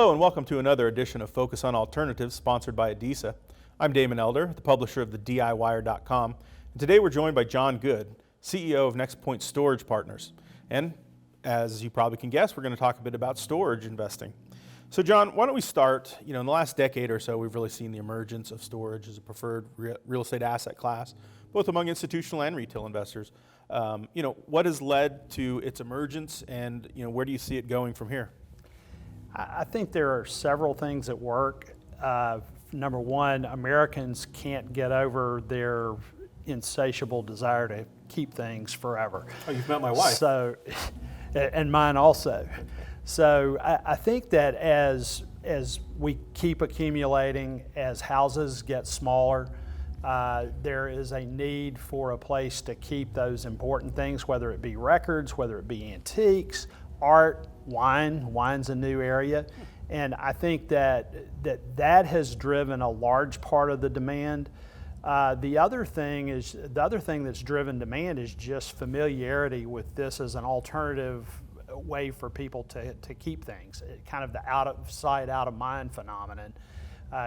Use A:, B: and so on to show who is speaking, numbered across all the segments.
A: Hello and welcome to another edition of Focus on Alternatives, sponsored by ADISA. I'm Damon Elder, the publisher of the DIWire.com, and today we're joined by John Good, CEO of NexPoint Storage Partners. And as you probably can guess, we're going to talk a bit about storage investing. So John, why don't we start, in the last decade or so, we've really seen the emergence of storage as a preferred real estate asset class, both among institutional and retail investors. What has led to its emergence, and where do you see it going from here?
B: I think there are several things at work. Number one, Americans can't get over their insatiable desire to keep things forever.
A: Oh, you've met my wife.
B: So, and mine also. So I think that as we keep accumulating, as houses get smaller, there is a need for a place to keep those important things, whether it be records, whether it be antiques, art, wine. Wine's a new area. And I think that has driven a large part of the demand. The other thing that's driven demand is just familiarity with this as an alternative way for people to keep things, kind of the out of sight, out of mind phenomenon.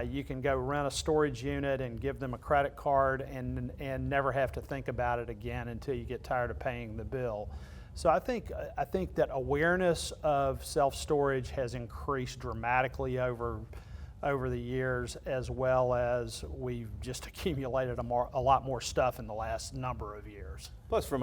B: You can go rent a storage unit and give them a credit card and never have to think about it again until you get tired of paying the bill. So I think that awareness of self-storage has increased dramatically over the years, as well as we've just accumulated a lot more stuff in the last number of years.
A: Plus, from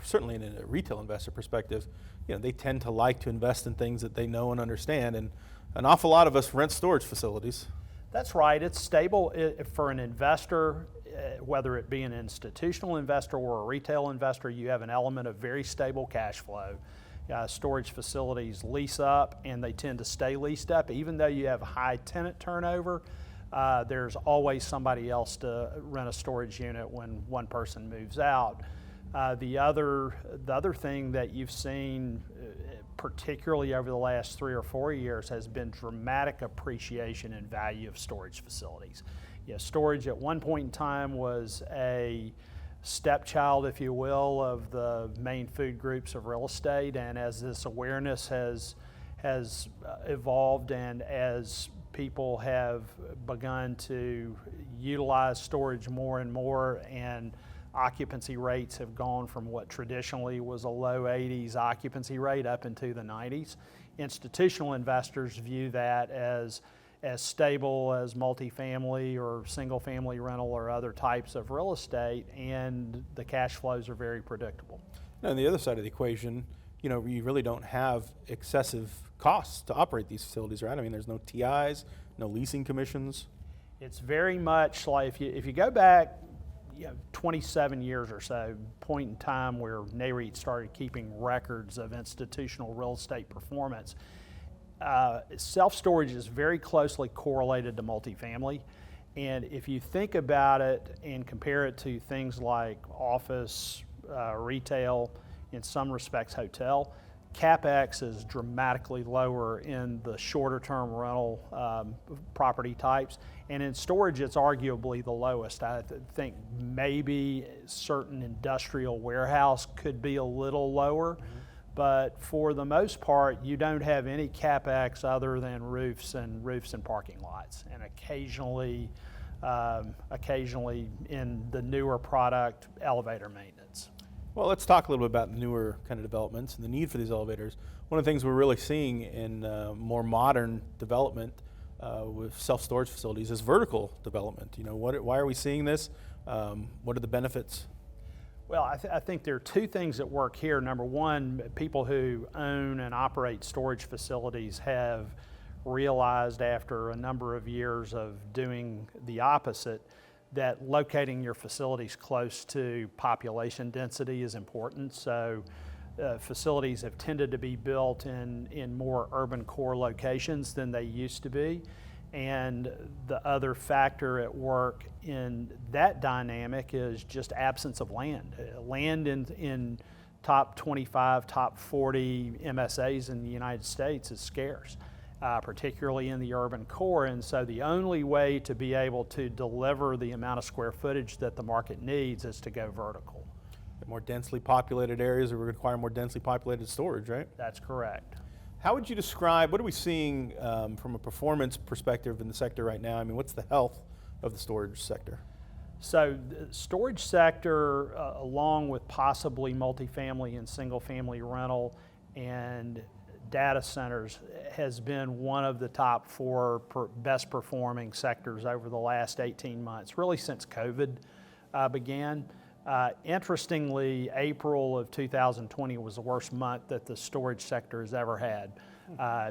A: certainly in a retail investor perspective, they tend to like to invest in things that they know and understand, and an awful lot of us rent storage facilities.
B: That's right. It's stable for an investor, whether it be an institutional investor or a retail investor. You have an element of very stable cash flow. Storage facilities lease up, and they tend to stay leased up. Even though you have high tenant turnover, there's always somebody else to rent a storage unit when one person moves out. The other thing that you've seen, particularly over the last 3 or 4 years, has been dramatic appreciation in value of storage facilities. Storage at one point in time was a stepchild, if you will, of the main food groups of real estate, and as this awareness has evolved, and as people have begun to utilize storage more and more, and occupancy rates have gone from what traditionally was a low 80s occupancy rate up into the 90s. Institutional investors view that as stable as multifamily or single family rental or other types of real estate, and the cash flows are very predictable.
A: Now, on the other side of the equation, you really don't have excessive costs to operate these facilities, right? I mean, there's no TIs, no leasing commissions.
B: It's very much like if you go back 27 years or so, point in time where NAREIT started keeping records of institutional real estate performance. Self-storage is very closely correlated to multifamily, and if you think about it and compare it to things like office, retail, in some respects hotel, CapEx is dramatically lower in the shorter term rental property types, and in storage it's arguably the lowest. I think maybe certain industrial warehouse could be a little lower, but for the most part you don't have any CapEx other than roofs and parking lots, and occasionally in the newer product, elevator maintenance.
A: Well, let's talk a little bit about newer kind of developments and the need for these elevators. One of the things we're really seeing in more modern development with self-storage facilities is vertical development. Why are we seeing this? What are the benefits?
B: Well, I think there are two things at work here. Number one, people who own and operate storage facilities have realized after a number of years of doing the opposite that locating your facilities close to population density is important. So facilities have tended to be built in more urban core locations than they used to be. And the other factor at work in that dynamic is just absence of land. Land in top 25, top 40 MSAs in the United States is scarce, particularly in the urban core. And so the only way to be able to deliver the amount of square footage that the market needs is to go vertical.
A: More densely populated areas will require more densely populated storage, right?
B: That's correct.
A: How would you describe, what are we seeing from a performance perspective in the sector right now? I mean, what's the health of the storage sector?
B: So the storage sector, along with possibly multifamily and single family rental and data centers, has been one of the top 4 best performing sectors over the last 18 months, really since COVID began. Interestingly, April of 2020 was the worst month that the storage sector has ever had.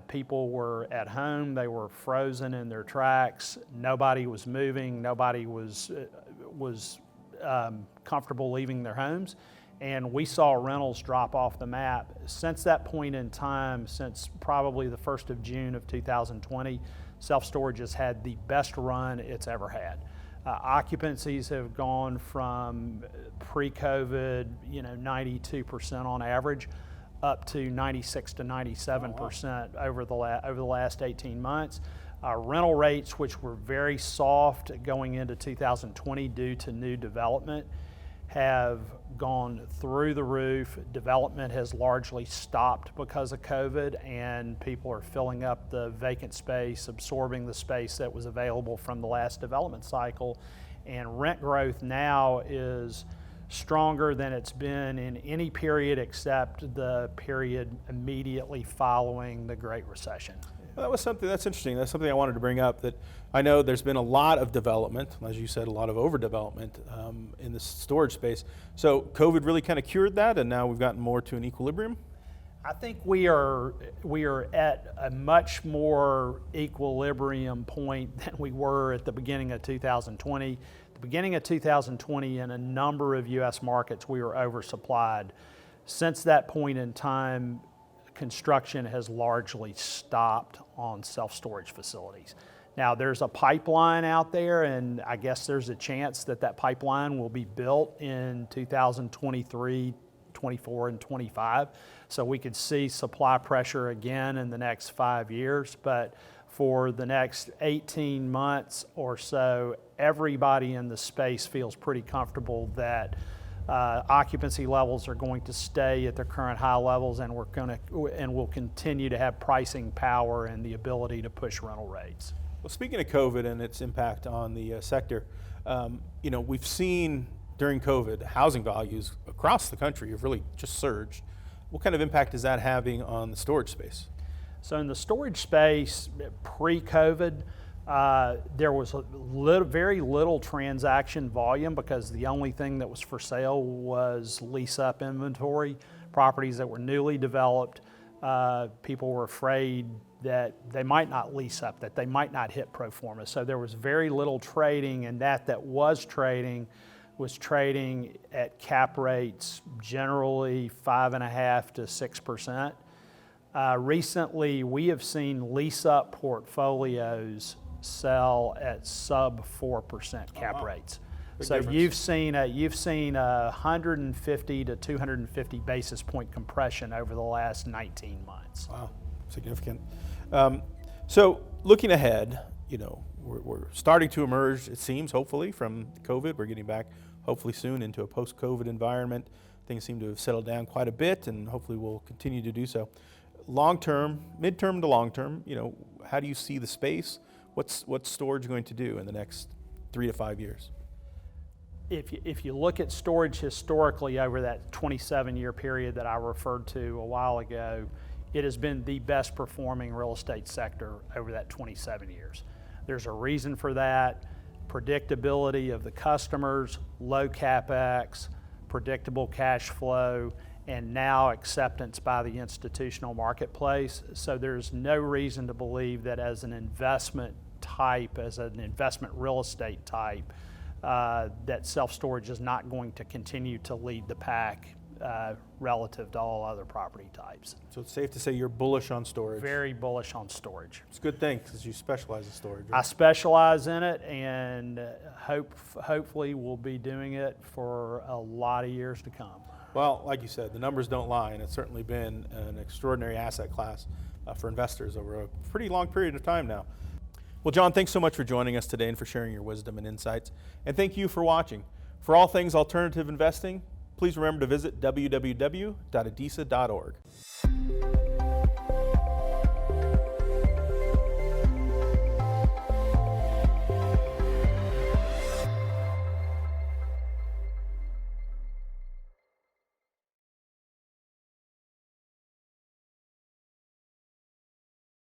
B: People were at home, they were frozen in their tracks, nobody was moving, nobody was comfortable leaving their homes, and we saw rentals drop off the map. Since that point in time, since probably the 1st of June of 2020, self-storage has had the best run it's ever had. Occupancies have gone from pre-COVID, 92% on average, up to 96 to 97% over the last 18 months. Rental rates, which were very soft going into 2020 due to new development, have gone through the roof. Development has largely stopped because of COVID, and people are filling up the vacant space, absorbing the space that was available from the last development cycle. And rent growth now is stronger than it's been in any period except the period immediately following the Great Recession.
A: Well, that's interesting. That's something I wanted to bring up, that I know there's been a lot of development, as you said, a lot of overdevelopment in the storage space. So COVID really kind of cured that, and now we've gotten more to an equilibrium?
B: I think we are at a much more equilibrium point than we were at the beginning of 2020. At the beginning of 2020, in a number of U.S. markets, we were oversupplied. Since that point in time, construction has largely stopped on self-storage facilities. Now, there's a pipeline out there, and I guess there's a chance that that pipeline will be built in 2023, 24, and 25. So we could see supply pressure again in the next 5 years. But for the next 18 months or so, everybody in the space feels pretty comfortable that occupancy levels are going to stay at their current high levels, and we'll continue to have pricing power and the ability to push rental rates.
A: Well, speaking of COVID and its impact on the sector, we've seen during COVID housing values across the country have really just surged. What kind of impact is that having on the storage space?
B: So in the storage space, pre-COVID, there was very little transaction volume because the only thing that was for sale was lease-up inventory, properties that were newly developed. People were afraid that they might not lease up, that they might not hit pro forma. So there was very little trading, and that was trading at cap rates generally 5.5% to 6%. Recently, we have seen lease-up portfolios sell at sub 4% cap rates.
A: Big
B: so
A: difference.
B: you've seen a 150 to 250 basis point compression over the last 19 months.
A: Wow, significant. So looking ahead, we're starting to emerge, it seems, hopefully, from COVID. We're getting back, hopefully soon, into a post-COVID environment. Things seem to have settled down quite a bit, and hopefully will continue to do so. Long-term, mid-term to long-term, how do you see the space? What's storage going to do in the next 3 to 5 years?
B: If you look at storage historically over that 27-year period that I referred to a while ago, it has been the best performing real estate sector over that 27 years. There's a reason for that: predictability of the customers, low capex, predictable cash flow, and now acceptance by the institutional marketplace. So there's no reason to believe that as an investment type, as an investment real estate type, that self-storage is not going to continue to lead the pack relative to all other property types.
A: So it's safe to say you're bullish on storage.
B: Very bullish on storage.
A: It's a good thing because you specialize in storage.
B: I
A: Right?
B: specialize in it, and hopefully we'll be doing it for a lot of years to come.
A: Well, like you said, the numbers don't lie, and it's certainly been an extraordinary asset class for investors over a pretty long period of time now. Well, John, thanks so much for joining us today and for sharing your wisdom and insights. And thank you for watching. For all things alternative investing, please remember to visit www.adisa.org.